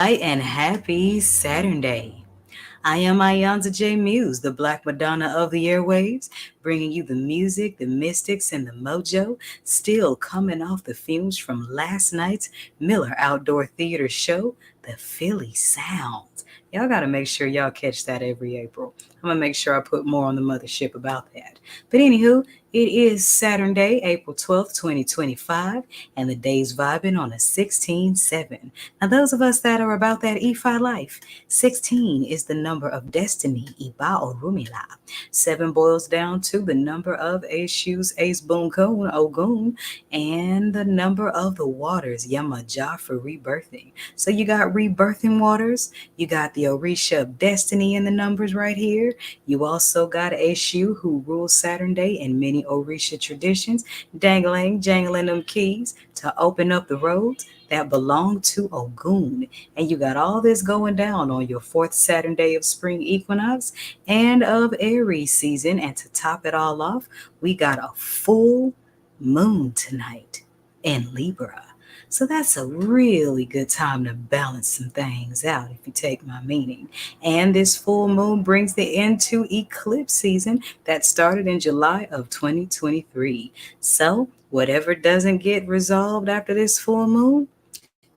And happy Saturday. I am iiiYansaje Muse, the Black Madonna of the airwaves, bringing you the music, the mystics, and the mojo, still coming off the fumes from last night's Miller Outdoor Theater show, The Philly Sounds. Y'all got to make sure y'all catch that every April. I'm going to make sure I put more on the Mothership about that. But anywho, it is Saturday, April 12th, 2025, and the day's vibing on a 16-7. Now, those of us that are about that Ifa life, 16 is the number of destiny, Iba Orumila. 7 boils down to the number of Eshu's Ace Boon Kun, Ogun, and the number of the waters, Yamaja, for rebirthing. So you got rebirthing waters, you got the Orisha of destiny in the numbers right here. You also got Eshu, who rules Saturn Day in many Orisha traditions, jangling them keys to open up the roads that belong to Ogun. And you got all this going down on your 4th Saturday of Spring Equinox and of Aries season. And to top it all off, we got a full moon tonight in Libra. So that's a really good time to balance some things out, if you take my meaning. And this full moon brings the end to eclipse season that started in July of 2023. So whatever doesn't get resolved after this full moon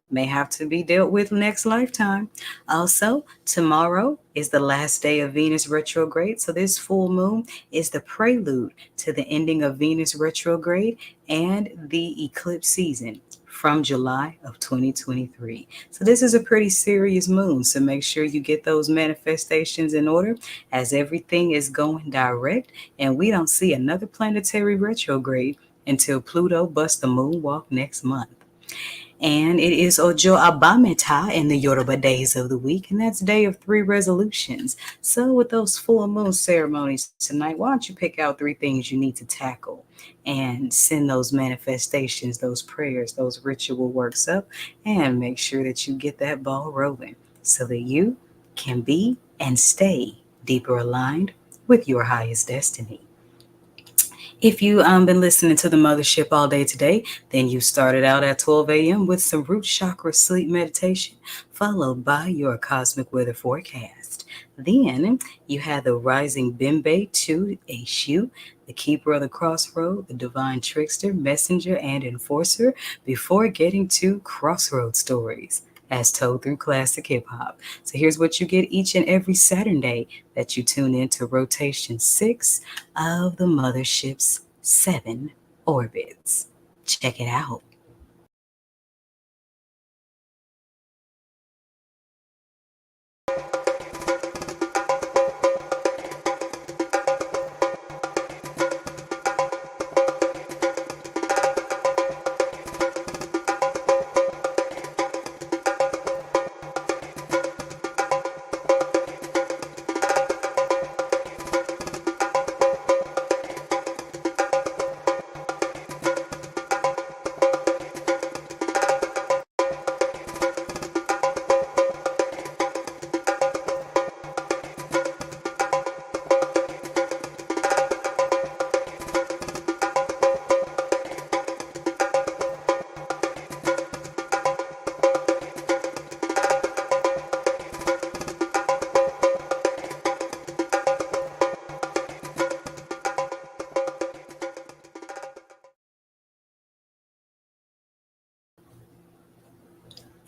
may have to be dealt with next lifetime. Also, tomorrow is the last day of Venus retrograde. So this full moon is the prelude to the ending of Venus retrograde and the eclipse season from July of 2023. So this is a pretty serious moon. So make sure you get those manifestations in order, as everything is going direct and we don't see another planetary retrograde until Pluto busts the moonwalk next month. And it is Ojo Abameta in the Yoruba days of the week, and that's day of 3 resolutions. So with those full moon ceremonies tonight, why don't you pick out 3 things you need to tackle and send those manifestations, those prayers, those ritual works up, and make sure that you get that ball rolling so that you can be and stay deeper aligned with your highest destiny. If you've been listening to the Mothership all day today, then you started out at 12 a.m. with some root chakra sleep meditation, followed by your cosmic weather forecast. Then you had the rising Bimbe to Eshu, the keeper of the crossroad, the divine trickster, messenger, and enforcer, before getting to crossroad stories as told through classic hip hop. So here's what you get each and every Saturday that you tune in to rotation 6 of the Mothership's 7 orbits. Check it out.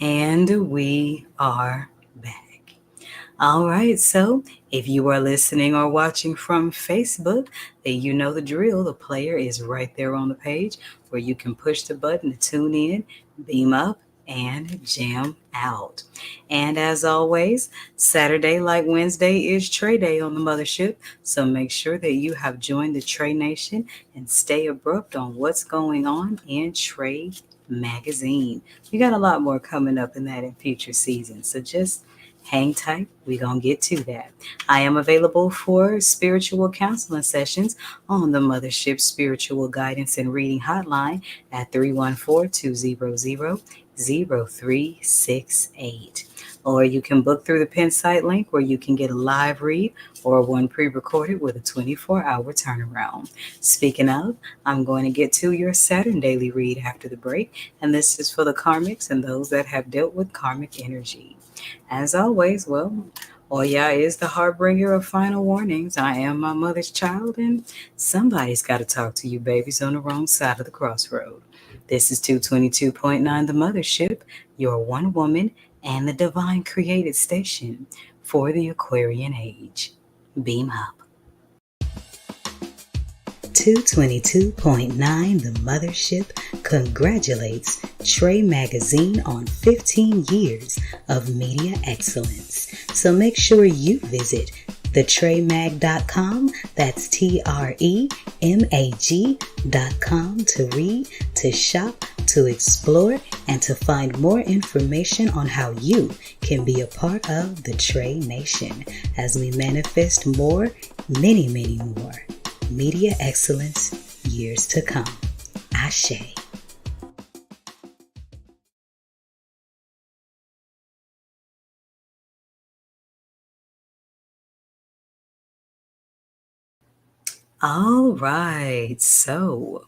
And we are back. All right, so if you are listening or watching from Facebook, then you know the drill. The player is right there on the page where you can push the button to tune in, beam up, and jam out. And as always, Saturday, like Wednesday, is Trey Day on the Mothership. So make sure that you have joined the Trey Nation and stay abrupt on what's going on in Trey Magazine. We got a lot more coming up in that in future seasons. So just hang tight. We're going to get to that. I am available for spiritual counseling sessions on the Mothership Spiritual Guidance and Reading Hotline at 314-200-0368. Or you can book through the pin site link where you can get a live read or one pre-recorded with a 24-hour turnaround. Speaking of, I'm going to get to your Saturn daily read after the break, and this is for the karmics and those that have dealt with karmic energy. As always, well, Oya is the harbinger of final warnings. I am my mother's child, and somebody's got to talk to you babies on the wrong side of the crossroad. This is 222.9 The Mothership, your one woman and the divine created station for the Aquarian age. Beam up. 222.9 The Mothership congratulates Trey Magazine on 15 years of media excellence. So make sure you visit thetraymag.com, that's TREMAG.com, to read, to shop, to explore, and to find more information on how you can be a part of the Trey Nation as we manifest more, many, many more media excellence years to come. Ashe. All right, so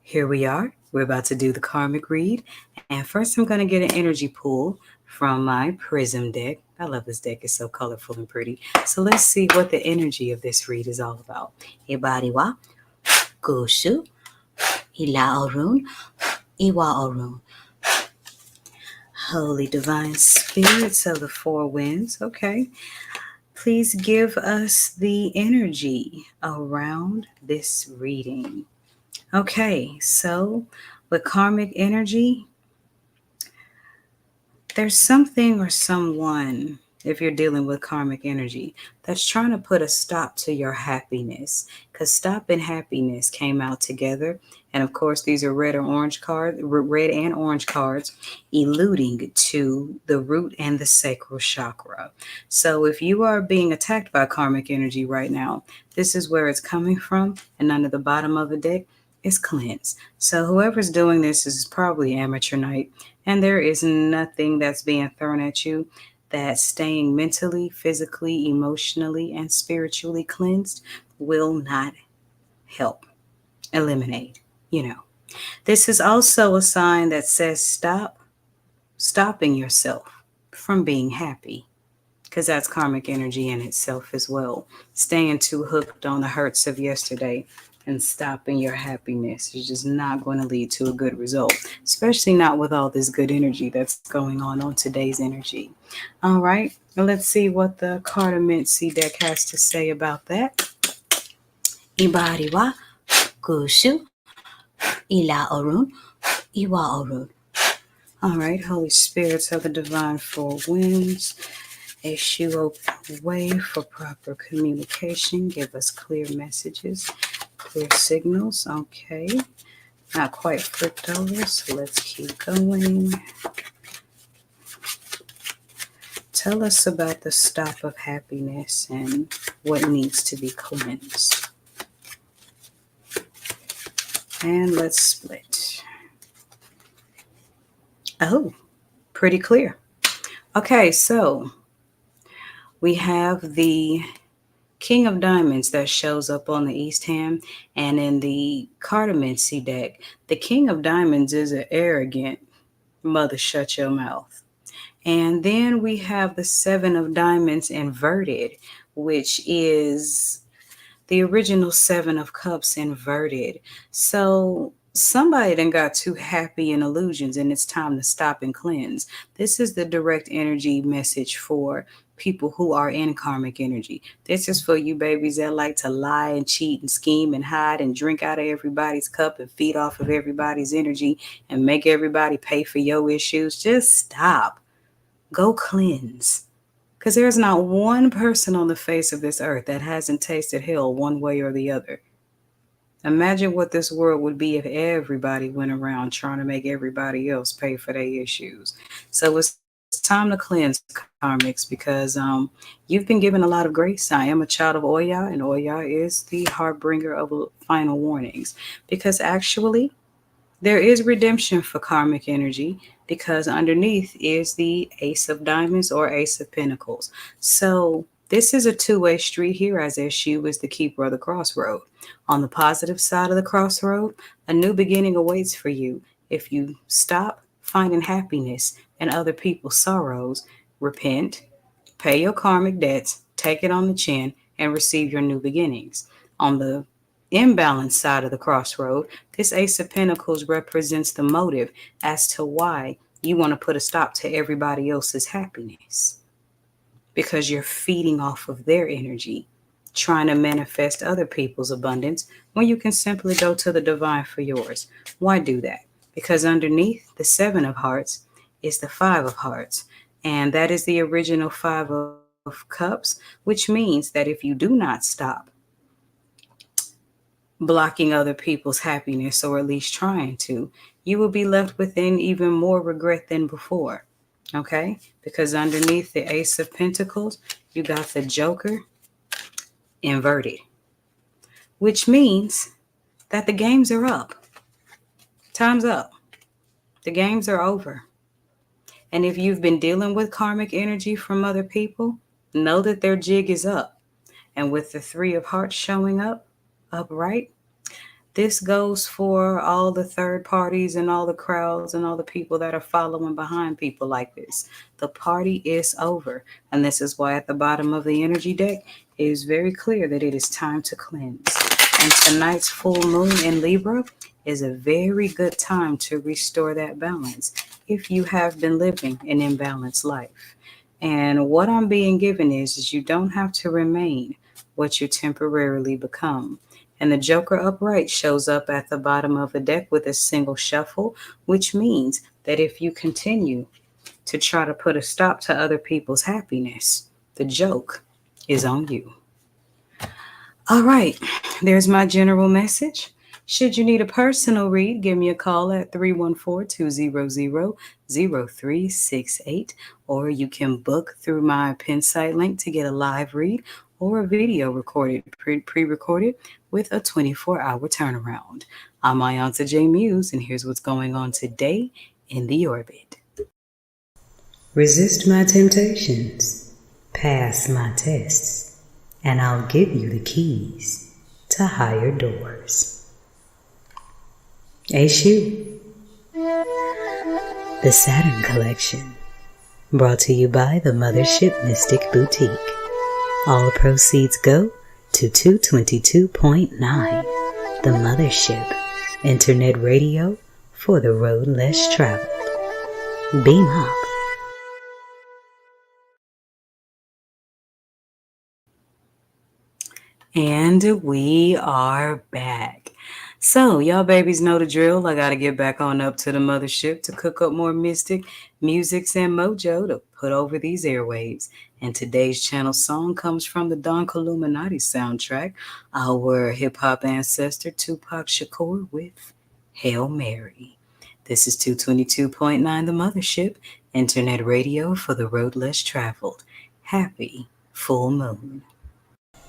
here we are. We're about to do the karmic read. And first, I'm going to get an energy pull from my prism deck. I love this deck. It's so colorful and pretty. So let's see what the energy of this read is all about. Ibariwa, Gushu, Ila Orun, Iwa Orun. Holy divine spirits of the four winds. Okay. Please give us the energy around this reading. Okay, so with karmic energy, there's something or someone, if you're dealing with karmic energy, that's trying to put a stop to your happiness. Because stop and happiness came out together. And of course, these are red and orange cards, alluding to the root and the sacral chakra. So if you are being attacked by karmic energy right now, this is where it's coming from. And under the bottom of the deck is cleanse. So whoever's doing this is probably amateur night. And there is nothing that's being thrown at you that staying mentally, physically, emotionally, and spiritually cleansed will not help eliminate. This is also a sign that says stopping yourself from being happy, because that's karmic energy in itself as well. Staying too hooked on the hurts of yesterday and stopping your happiness is just not going to lead to a good result, especially not with all this good energy that's going on today's energy. All right, let's see what the Cartomancy deck has to say about that. Ibari wa Gushu, Ila Orun, Iwa Orun. All right, Holy Spirits of the Divine Four Winds, issue open way for proper communication. Give us clear messages, clear signals. Okay, not quite flipped over, so let's keep going. Tell us about the stop of happiness and what needs to be cleansed. And let's split. Oh, pretty clear. Okay, so we have the King of Diamonds that shows up on the East Hand, and in the Cartomancy deck, the King of Diamonds is an arrogant mother shut your mouth. And then we have the Seven of Diamonds inverted, which is the original Seven of Cups inverted. So somebody then got too happy in illusions, and it's time to stop and cleanse. This is the direct energy message for people who are in karmic energy. This is for you babies that like to lie and cheat and scheme and hide and drink out of everybody's cup and feed off of everybody's energy and make everybody pay for your issues. Just stop. Go cleanse. Because there's not one person on the face of this earth that hasn't tasted hell one way or the other. Imagine what this world would be if everybody went around trying to make everybody else pay for their issues. So it's time to cleanse, karmics, because you've been given a lot of grace. I am a child of Oya, and Oya is the harbinger of final warnings. Because actually, There is redemption for karmic energy because underneath is the Ace of Diamonds or Ace of Pentacles. So this is a two-way street here, as Eshu is the keeper of the crossroad. On the positive side of the crossroad, a new beginning awaits for you. If you stop finding happiness in other people's sorrows, repent, pay your karmic debts, take it on the chin, and receive your new beginnings. On the imbalanced side of the crossroad, this Ace of Pentacles represents the motive as to why you want to put a stop to everybody else's happiness because you're feeding off of their energy, trying to manifest other people's abundance when you can simply go to the divine for yours. Why do that? Because underneath the Seven of Hearts is the Five of Hearts, and that is the original Five of Cups, which means that if you do not stop blocking other people's happiness, or at least trying to, you will be left within even more regret than before. Okay? Because underneath the Ace of Pentacles, you got the Joker inverted, which means that the games are up. Time's up. The games are over. And if you've been dealing with karmic energy from other people, know that their jig is up. And with the Three of Hearts showing up upright, this goes for all the third parties and all the crowds and all the people that are following behind people like this. The party is over. And this is why at the bottom of the energy deck, it is very clear that it is time to cleanse. And tonight's full moon in Libra is a very good time to restore that balance if you have been living an imbalanced life. And what I'm being given is you don't have to remain what you temporarily become. And the Joker upright shows up at the bottom of the deck with a single shuffle, which means that if you continue to try to put a stop to other people's happiness, the joke is on you. All right, there's my general message. Should you need a personal read, give me a call at 314-200-0368, or you can book through my pin site link to get a live read or a video recorded, pre-recorded with a 24-hour turnaround. I'm iiiYansaje Muse, and here's what's going on today in the orbit. Resist my temptations, pass my tests, and I'll give you the keys to higher doors. Eshu, the Saturn Collection, brought to you by the Mothership Mystic Boutiq. All proceeds go to 222.9, the Mothership, internet radio for the road less traveled. Beam up. And we are back. So, y'all babies know the drill. I got to get back on up to the mothership to cook up more mystic, musics, and mojo to put over these airwaves. And today's channel song comes from the Don Illuminati soundtrack, our hip-hop ancestor Tupac Shakur with Hail Mary. This is 222.9 The Mothership, internet radio for the road less traveled. Happy full moon.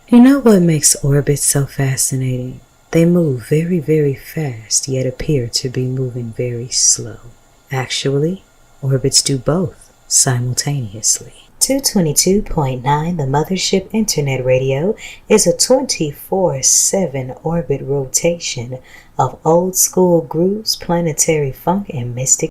You know what makes orbits so fascinating? They move very, very fast, yet appear to be moving very slow. Actually, orbits do both simultaneously. 222.9 The Mothership Internet Radio is a 24/7 orbit rotation of old school grooves, planetary funk, and mystic